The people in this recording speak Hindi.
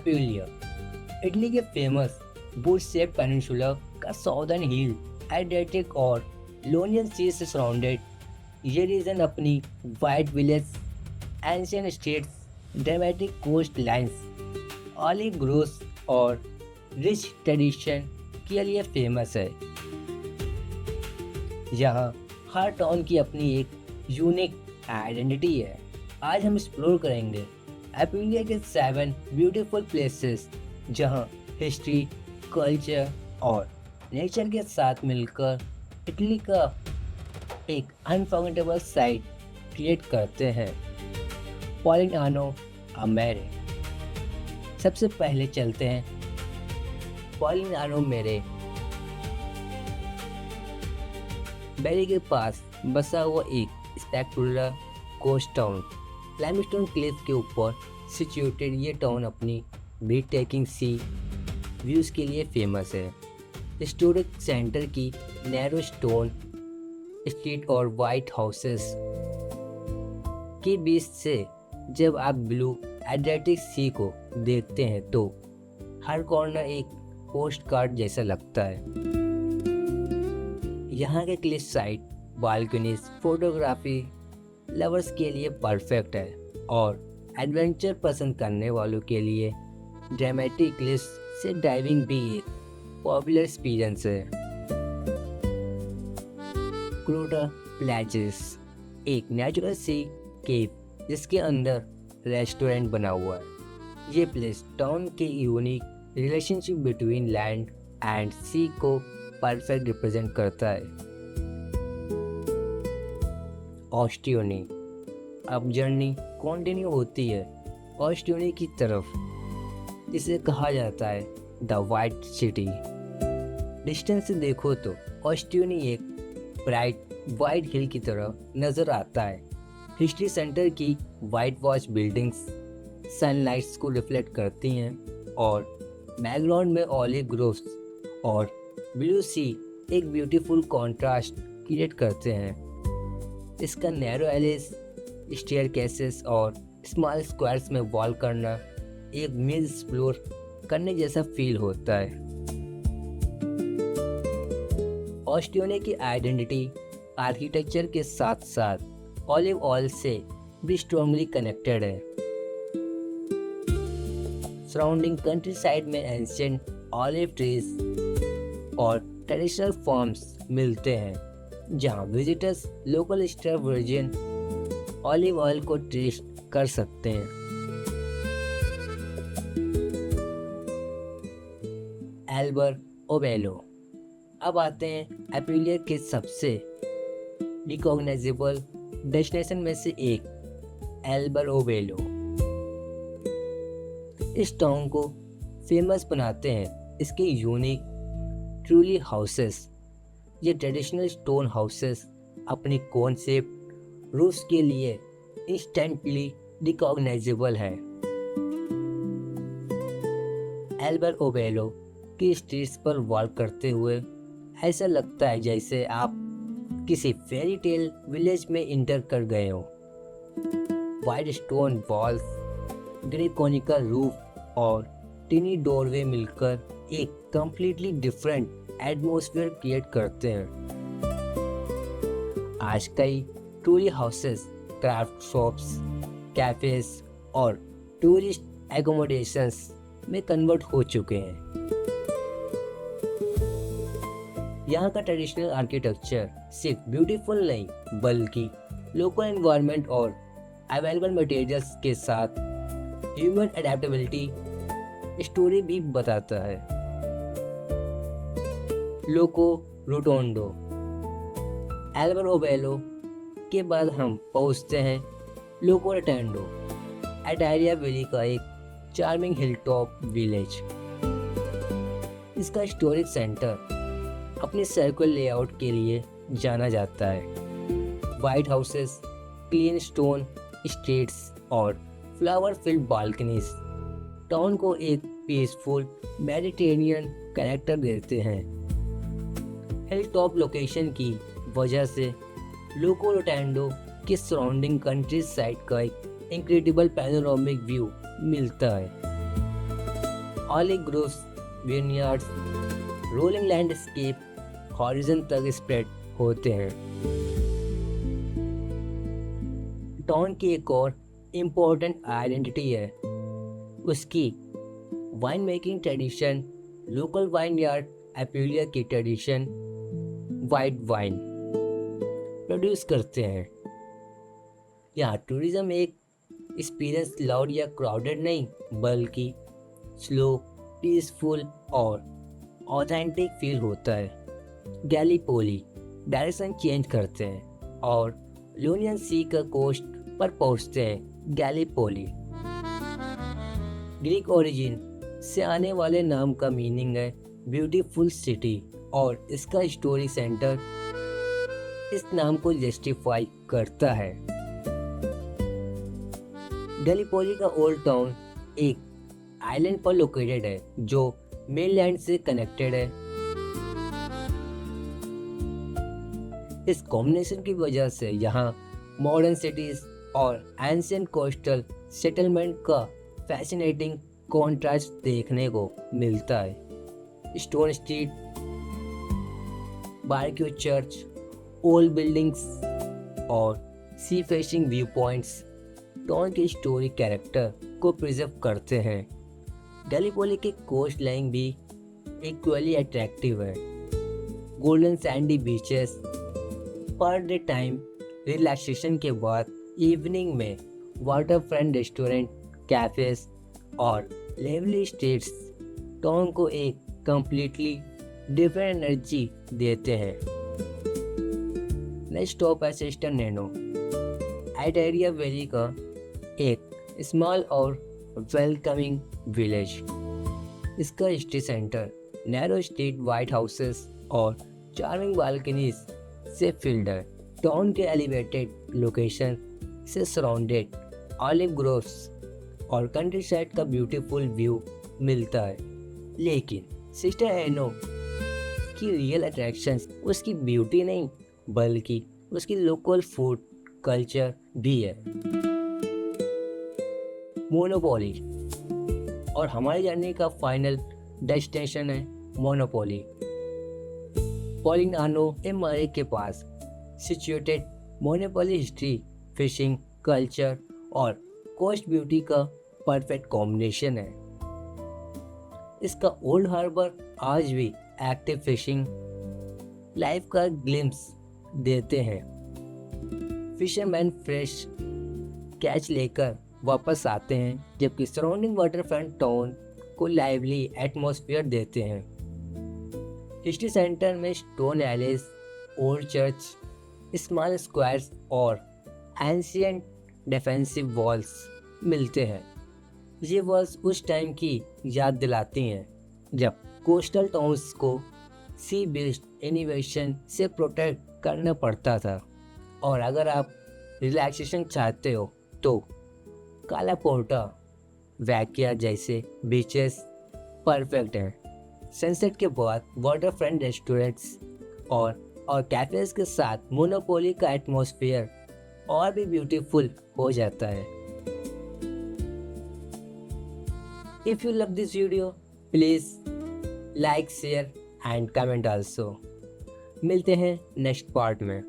एपिलिया इटली के फेमस बुश शेप पेनिनसुला का साउदर्न हिल एड्रियाटिक और लोनियन सी से सराउंडेड। ये रीजन अपनी white village, ancient states, dramatic coast lines, olive groves और रिच ट्रेडिशन के लिए फेमस है। यहाँ हर टाउन की अपनी एक यूनिक आइडेंटिटी है। आज हम एक्सप्लोर करेंगे एपिलिया के 7 ब्यूटीफुल प्लेसेस जहाँ हिस्ट्री, कल्चर और नेचर के साथ मिलकर इटली का एक अनफॉरगेटेबल साइट क्रिएट करते हैं। पॉलिग्नानो आ मेरे। सबसे पहले चलते हैं पॉलिग्नानो मेरे। बेरी के पास बसा हुआ एक spectacular coast town, limestone cliff के ऊपर सिचुएटेड। ये टाउन अपनी ब्रीथ टेकिंग सी व्यूज़ के लिए फेमस है। हिस्टोरिक सेंटर की नैरो स्टोन स्ट्रीट और वाइट हाउसेस के बीच से जब आप ब्लू एड्रियाटिक सी को देखते हैं तो हर कॉर्नर एक पोस्ट कार्ड जैसा लगता है। यहाँ के Cliff side balconies photography lovers के लिए परफेक्ट है और एडवेंचर पसंद करने वालों के लिए ड्रामेटिक क्लिफ से डाइविंग भी एक पॉपुलर एक्सपीरियंस है। क्रोटा प्लेजेस एक नेचुरल सी केव जिसके अंदर रेस्टोरेंट बना हुआ है। ये प्लेस टाउन के unique relationship between land and sea को परफेक्ट रिप्रेजेंट करता है। ओस्टियोनी। अब जर्नी कंटिन्यू होती है ओस्टियोनी की तरफ, जिसे कहा जाता है द वाइट सिटी। डिस्टेंस से देखो तो ओस्टियोनी एक ब्राइट वाइट हिल की तरह नजर आता है। हिस्ट्री सेंटर की वाइट वॉच बिल्डिंग्स सनलाइट्स को रिफ्लेक्ट करती हैं और बैकग्राउंड में ऑलिव ग्रोव्स और ब्लू सी एक ब्यूटीफुल कॉन्ट्रास्ट क्रिएट करते हैं। इसका नैरो एलिस, स्टेयरकेसेस और स्मॉल स्क्वायर्स में वॉल करना एक मेज एक्सप्लोर करने जैसा फील होता है। ओस्टियोनी की आइडेंटिटी आर्किटेक्चर के साथ साथ ऑलिव ऑयल से भी स्ट्रॉन्गली कनेक्टेड है। सराउंडिंग कंट्री साइड में एंशिएंट ऑलिव ट्रीज और ट्रेडिशनल फार्म्स मिलते हैं, जहां visitors local extra virgin olive oil को टेस्ट कर सकते हैं। एल्बर ओबेलो। अब आते हैं एपिलिया के सबसे रिकॉग्नाइजेबल डेस्टिनेशन में से एक, एल्बर ओबेलो। इस टाउन को फेमस बनाते हैं इसके यूनिक ट्रूली हाउसेस। ये ट्रेडिशनल स्टोन हाउसेस अपनी कॉन्सेप्ट रूफ्स के लिए इंस्टेंटली रिकॉग्नाइजेबल है। एल्बर ओबेलो की स्ट्रीट्स पर वॉक करते हुए ऐसा लगता है जैसे आप किसी फेरी टेल विलेज में इंटर कर गए हो। White stone walls, grey conical roof और टिनी डोरवे मिलकर एक कंप्लीटली डिफरेंट एटमॉस्फेयर क्रिएट करते हैं। आज कई tourist houses, craft shops, cafes और टूरिस्ट एकोमोडेशंस में कन्वर्ट हो चुके हैं। यहाँ का ट्रेडिशनल आर्किटेक्चर सिर्फ ब्यूटीफुल नहीं बल्कि लोकल एनवायरनमेंट और अवेलेबल मटेरियल्स के साथ ह्यूमन अडेप्टेबिलिटी स्टोरी भी बताता है। लोको रोटोंडो। एल्बर ओबेलो के बाद हम पहुँचते हैं लोको रोटोंडो, एडारिया वैली का एक चार्मिंग हिलटॉप विलेज। इसका हिस्टोरिक सेंटर अपने सर्कुलर लेआउट के लिए जाना जाता है। White houses, clean stone streets और फ्लावर फिल्ड बालकनीज टाउन को एक पीसफुल मेडिटेरेनियन कैरेक्टर देते हैं। हिल टॉप लोकेशन की वजह से लोको रोटोंडो के सराउंडिंग कंट्री साइड का एक इनक्रेडिबल पैनोरामिक व्यू मिलता है। Olive groves, vineyards, rolling landscape horizon तक स्प्रेड होते हैं। टाउन की एक और इम्पोर्टेंट आइडेंटिटी है उसकी wine making tradition. Local vineyard Apulia की ट्रेडिशन वाइट वाइन प्रोड्यूस करते हैं। यहाँ टूरिज्म एक एक्सपीरियंस लाउड या क्राउडेड नहीं बल्कि स्लो, पीसफुल और ऑथेंटिक फील होता है। गैलीपोली डायरेक्शन चेंज करते हैं और यूनियन सी का कोस्ट पर पहुंचते हैं। गैलीपोली ग्रीक ओरिजिन से आने वाले नाम का मीनिंग है ब्यूटीफुल सिटी और इसका स्टोरी सेंटर इस नाम को जस्टिफाई करता है। गैलीपोली का ओल्ड टाउन एक आइलैंड पर लोकेटेड है जो मेनलैंड से कनेक्टेड है। इस कॉम्बिनेशन की वजह से यहाँ मॉडर्न सिटीज और एंशिएंट कोस्टल सेटलमेंट का फैसिनेटिंग कॉन्ट्रास्ट देखने को मिलता है। Stone street, baroque church, old buildings और sea facing view points town के स्टोरी कैरेक्टर को प्रिजर्व करते हैं। गैलीपोली की कोस्ट लाइन भी इक्वली अट्रैक्टिव है। गोल्डन सैंडी बीचेस, पर डे टाइम रिलैक्सेशन के बाद इवनिंग में वाटर फ्रंट रेस्टोरेंट, कैफेज और लेवली स्ट्रीट्स टाउन को एक कंप्लीटली डिफरेंट एनर्जी देते हैं। नेक्स्ट स्टॉप है सिस्टर नैनो, एटेरिया वैली का एक स्मॉल और वेलकमिंग विलेज। इसका city centre narrow street, white houses और चार्मिंग बालकनीज से फिल्ड है। टाउन के एलिवेटेड लोकेशन से सराउंडेड ऑलिव ग्रोव्स और कंट्री साइड का ब्यूटीफुल व्यू मिलता है। लेकिन सिस्टर एनो की रियल अट्रैक्शन उसकी ब्यूटी नहीं बल्कि उसकी लोकल फूड कल्चर भी है। मोनोपोली और हमारी जर्नी का फाइनल डेस्टिनेशन है मोनोपोली। पोलिग्नानो एमारे के पास situated Monopoli history, fishing culture और कोस्ट ब्यूटी का परफेक्ट कॉम्बिनेशन है। इसका ओल्ड हार्बर आज भी एक्टिव फिशिंग लाइफ का ग्लिम्स देते हैं। फिशरमैन फ्रेश कैच लेकर वापस आते हैं जबकि सराउंडिंग वाटरफ्रंट टाउन को लाइवली एटमॉस्फेयर देते हैं। हिस्ट्री सेंटर में stone alleged, old church, small squares और एंशिएंट डिफेंसिव वॉल्स मिलते हैं। ये वॉल्स उस टाइम की याद दिलाती हैं जब कोस्टल टाउन्स को सी बेस्ड इनोवेशन से प्रोटेक्ट करना पड़ता था। और अगर आप रिलैक्सेशन चाहते हो तो काला पोर्टा, वैकिया जैसे बीचेस परफेक्ट हैं। सनसेट के बाद वाटर फ्रंट रेस्टोरेंट्स और कैफेज के साथ मोनोपोली का एटमॉस्फेयर और भी ब्यूटीफुल हो जाता है। If you love this video please like, share and comment also. मिलते हैं नेक्स्ट पार्ट में।